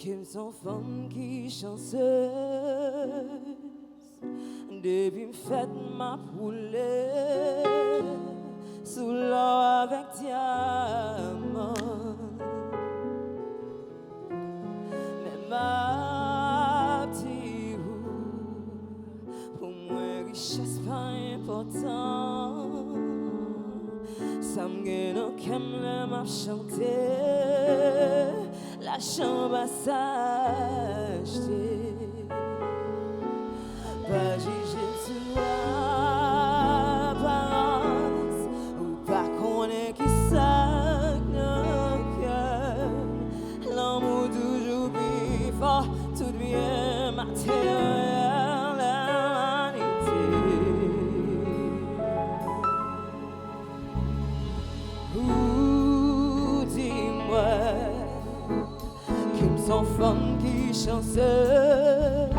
Kim sont femmes qui chanceuse, depuis fête m'a poulé sous l'eau avec diamant. Mais ma petite pour moi richesse pas important. Ça me gagne comme le m'a chanté, la chambre à s'acheter. Pas juger sur apparence ou pas connaître qui ça dans cœur. L'amour toujours plus fort, tout bien matériel, la vanité. Dis-moi qu'ils sont femmes qui chanceuse.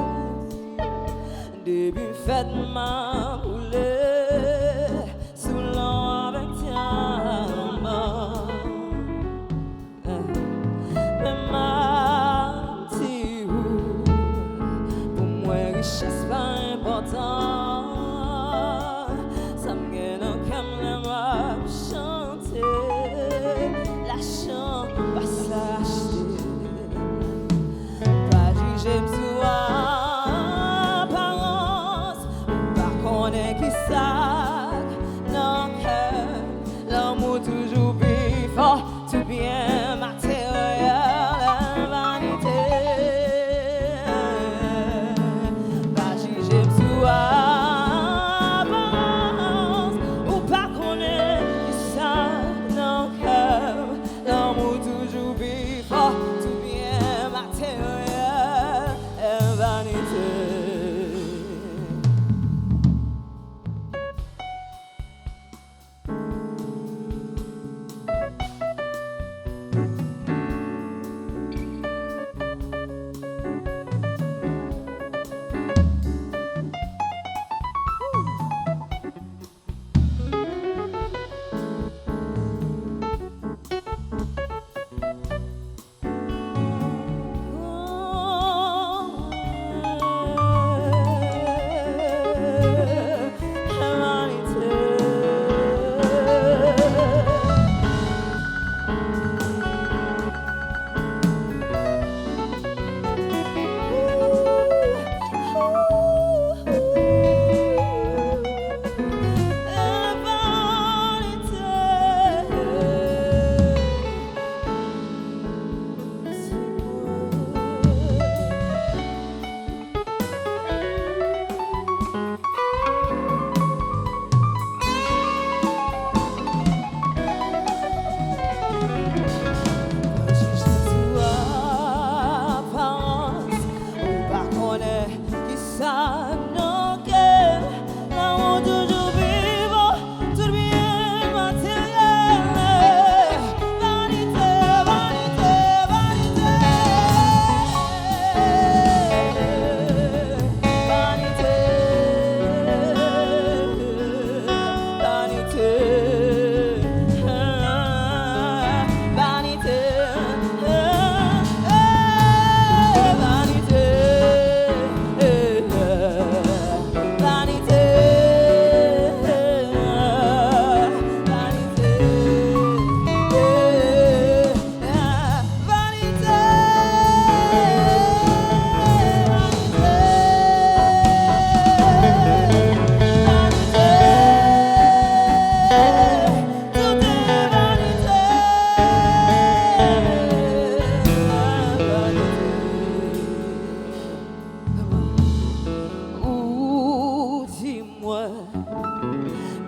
Début fête m'a roulé sous l'eau avec diamant. Mais ma petite pour moi richesse pas important. Ça me gagne comme le m'a chanté, la chambre pas s'acheter. Pas juger m'soir qui sac dans le cœur, l'amour toujours plus fort, tout bien matériel, la vanité. Pas juger sous apparence ou pas connaître qui sac dans le cœur, l'amour toujours plus fort, tout bien matériel, la vanité.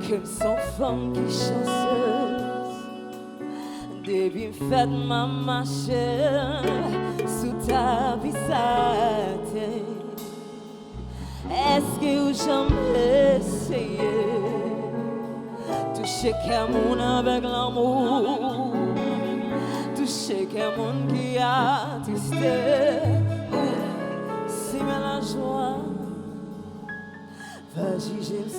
Comme son femme qui chanceuse, depuis fête m'a marché sous ta visage. Est-ce que vous jamais essayé toucher quelqu'un avec l'amour, toucher quelqu'un qui a tristé, si mais la joie, vas-y j'aime ça.